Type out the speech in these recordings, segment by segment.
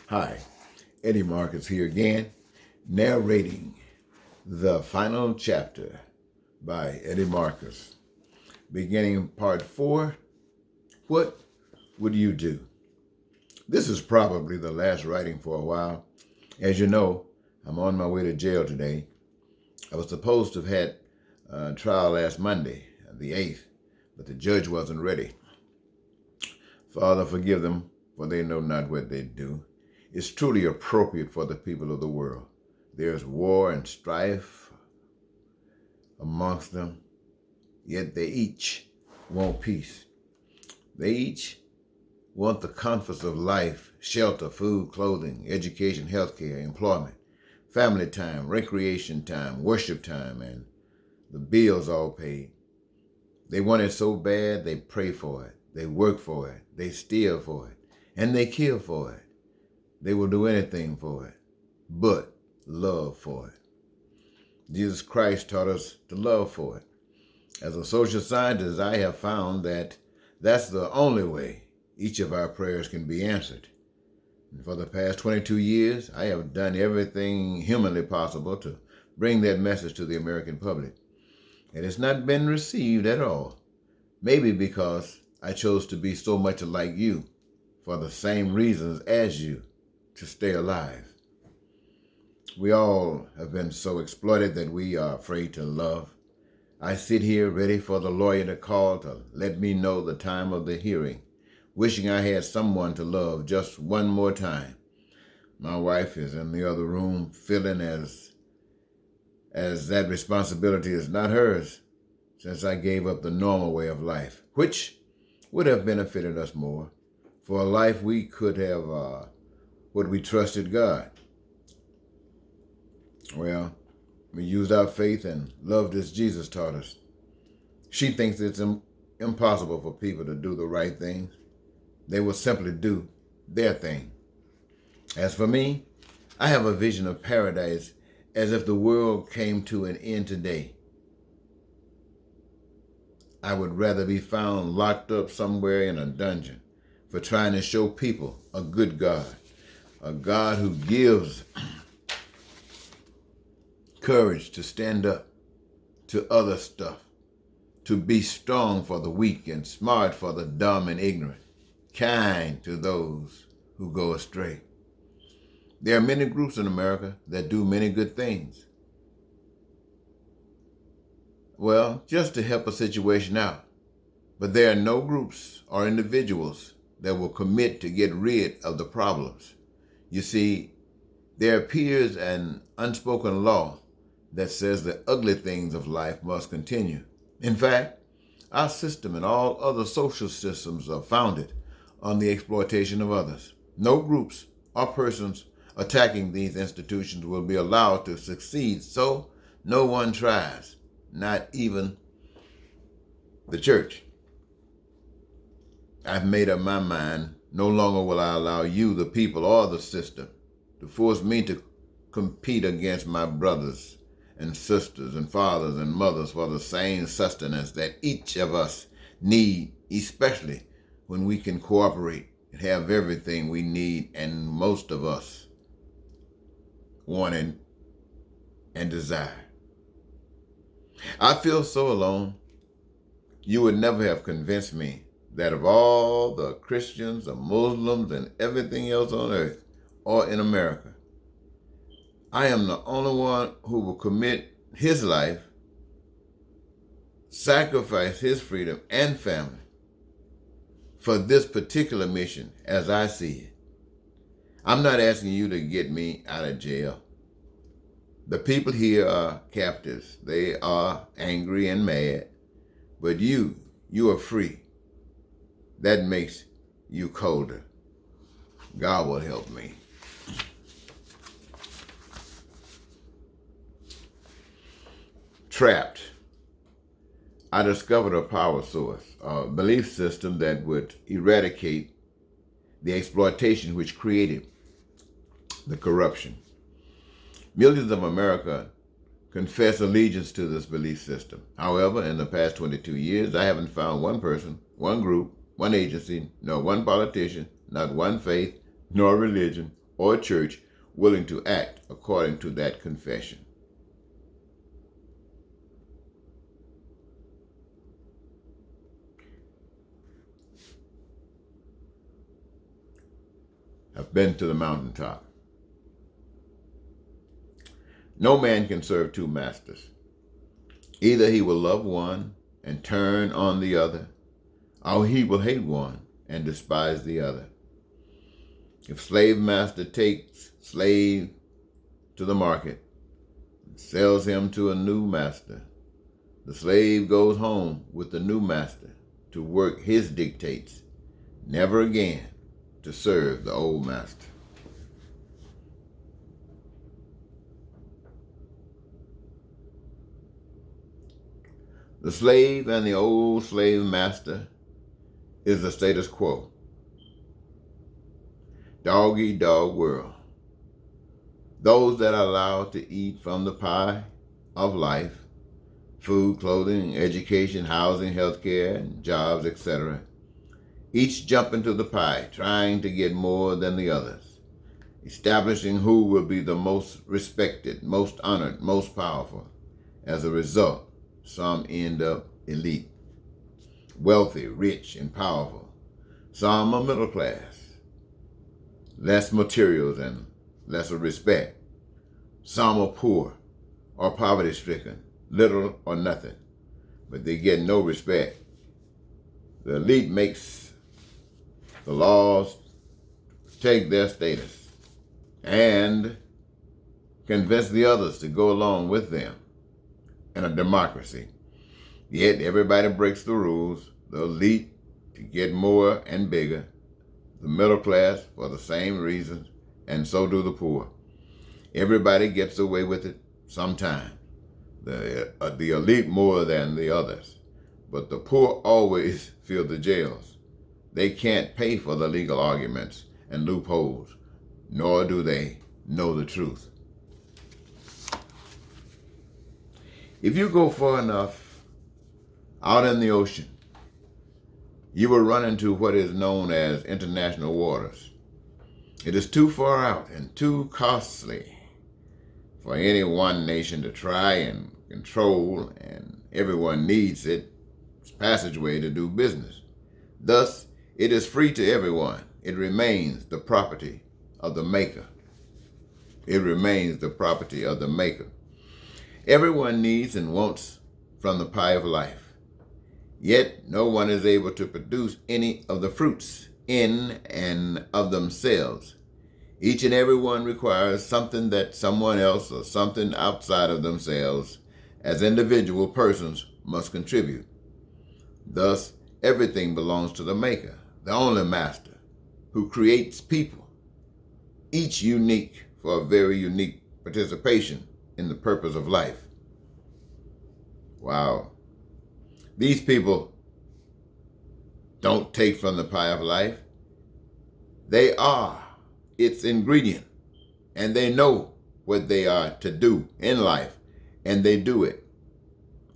Hi, Eddie Marcus here again, narrating the final chapter by Eddie Marcus, beginning part 4, What Would You Do? This is probably the last writing for a while. As you know, I'm on my way to jail today. I was supposed to have had a trial last Monday, the 8th, but the judge wasn't ready. Father, forgive them, for they know not what they do. It's truly appropriate for the people of the world. There's war and strife amongst them, yet they each want peace. They each want the comforts of life, shelter, food, clothing, education, healthcare, employment, family time, recreation time, worship time, and the bills all paid. They want it so bad, they pray for it, they work for it, they steal for it, and they kill for it. They will do anything for it, but love for it. Jesus Christ taught us to love for it. As a social scientist, I have found that that's the only way each of our prayers can be answered. And for the past 22 years, I have done everything humanly possible to bring that message to the American public. And it's not been received at all. Maybe because I chose to be so much like you for the same reasons as you, to stay alive. We all have been so exploited that we are afraid to love. I sit here ready for the lawyer to call to let me know the time of the hearing, wishing I had someone to love just one more time. My wife is in the other room, feeling as that responsibility is not hers, since I gave up the normal way of life, which would have benefited us more. For a life we could have would we trusted God. Well, we used our faith and loved as Jesus taught us. She thinks it's impossible for people to do the right things. They will simply do their thing. As for me, I have a vision of paradise as if the world came to an end today. I would rather be found locked up somewhere in a dungeon for trying to show people a good God. A God who gives courage to stand up to other stuff, to be strong for the weak and smart for the dumb and ignorant, kind to those who go astray. There are many groups in America that do many good things. Well, just to help a situation out. But there are no groups or individuals that will commit to get rid of the problems. You see, there appears an unspoken law that says the ugly things of life must continue. In fact, our system and all other social systems are founded on the exploitation of others. No groups or persons attacking these institutions will be allowed to succeed, so no one tries, not even the church. I've made up my mind. No longer will I allow you, the people, or the system to force me to compete against my brothers and sisters and fathers and mothers for the same sustenance that each of us need, especially when we can cooperate and have everything we need and most of us want and desire. I feel so alone. You would never have convinced me that of all the Christians and Muslims and everything else on earth or in America, I am the only one who will commit his life, sacrifice his freedom and family for this particular mission as I see it. I'm not asking you to get me out of jail. The people here are captives. They are angry and mad, but you are free. That makes you colder. God will help me. Trapped. I discovered a power source, a belief system that would eradicate the exploitation which created the corruption. Millions of America confess allegiance to this belief system. However, in the past 22 years, I haven't found one person, one group, one agency, nor one politician, not one faith, nor religion, or a church willing to act according to that confession. I've been to the mountaintop. No man can serve two masters. Either he will love one and turn on the other, or he will hate one and despise the other. If slave master takes slave to the market and sells him to a new master, the slave goes home with the new master to work his dictates, never again to serve the old master. The slave and the old slave master is the status quo. Dog-eat-dog world. Those that are allowed to eat from the pie of life, food, clothing, education, housing, healthcare, and jobs, etc., each jump into the pie, trying to get more than the others, establishing who will be the most respected, most honored, most powerful. As a result, some end up elite, wealthy, rich, and powerful. Some are middle class, less materials and lesser respect. Some are poor or poverty-stricken, little or nothing, but they get no respect. The elite makes the laws take their status and convince the others to go along with them in a democracy. Yet everybody breaks the rules, the elite to get more and bigger, the middle class for the same reasons, and so do the poor. Everybody gets away with it sometime. The elite more than the others, but the poor always fill the jails. They can't pay for the legal arguments and loopholes, nor do they know the truth. If you go far enough out in the ocean, you will run into what is known as international waters. It is too far out and too costly for any one nation to try and control, and everyone needs its passageway to do business. Thus, it is free to everyone. It remains the property of the maker. It remains the property of the maker. Everyone needs and wants from the pie of life. Yet no one is able to produce any of the fruits in and of themselves. Each and every one requires something that someone else or something outside of themselves as individual persons must contribute. Thus, everything belongs to the maker, the only master, who creates people, each unique for a very unique participation in the purpose of life. Wow. These people don't take from the pie of life. They are its ingredient, and they know what they are to do in life, and they do it.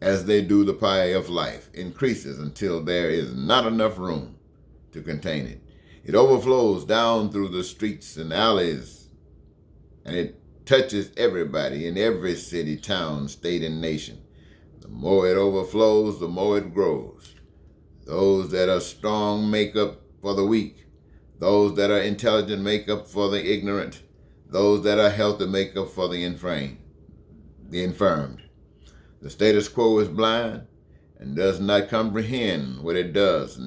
As they do, the pie of life increases until there is not enough room to contain it. It overflows down through the streets and alleys, and it touches everybody in every city, town, state, and nation. The more it overflows, the more it grows. Those that are strong make up for the weak. Those that are intelligent make up for the ignorant. Those that are healthy make up for the infirmed. The status quo is blind and does not comprehend what it does,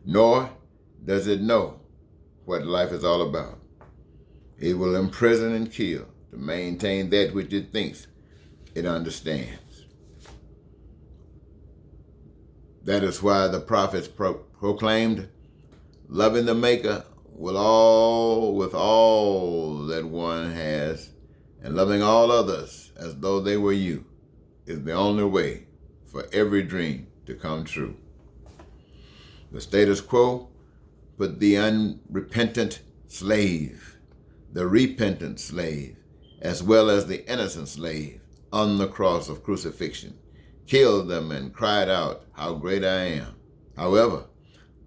nor does it know what life is all about. It will imprison and kill to maintain that which it thinks it understands. That is why the prophets proclaimed, loving the Maker with all that one has, and loving all others as though they were you, is the only way for every dream to come true. The status quo put the unrepentant slave, the repentant slave, as well as the innocent slave on the cross of crucifixion, killed them and cried out, "How great I am." However,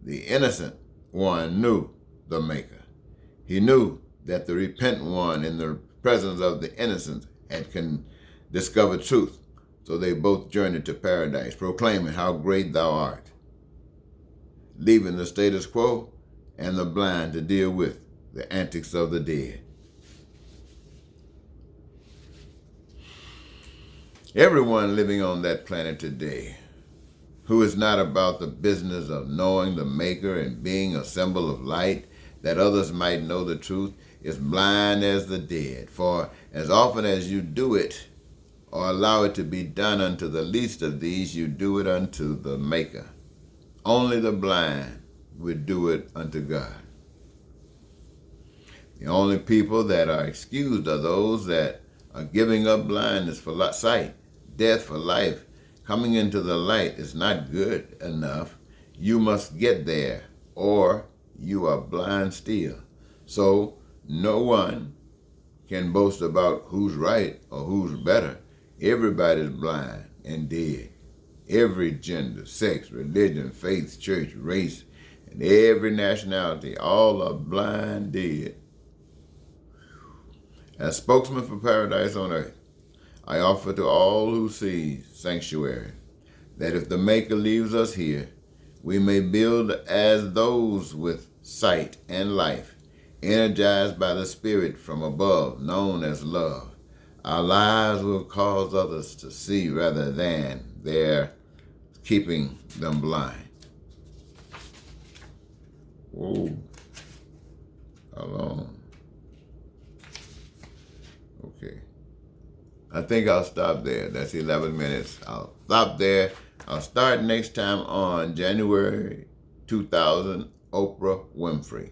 the innocent one knew the Maker. He knew that the repentant one in the presence of the innocent had discovered truth. So they both journeyed to paradise, proclaiming how great thou art, leaving the status quo and the blind to deal with the antics of the dead. Everyone living on that planet today who is not about the business of knowing the Maker and being a symbol of light that others might know the truth is blind as the dead. For as often as you do it or allow it to be done unto the least of these, you do it unto the Maker. Only the blind would do it unto God. The only people that are excused are those that are giving up blindness for sight, death for life. Coming into the light is not good enough. You must get there, or you are blind still. So no one can boast about who's right or who's better. Everybody's blind and dead. Every gender, sex, religion, faith, church, race, and every nationality, all are blind dead. As spokesman for paradise on earth, I offer to all who seek sanctuary that if the Maker leaves us here, we may build as those with sight and life, energized by the Spirit from above, known as love. Our lives will cause others to see rather than their keeping them blind. Whoa. How long? Okay. I think I'll stop there. That's 11 minutes. I'll stop there. I'll start next time on January 2000, Oprah Winfrey.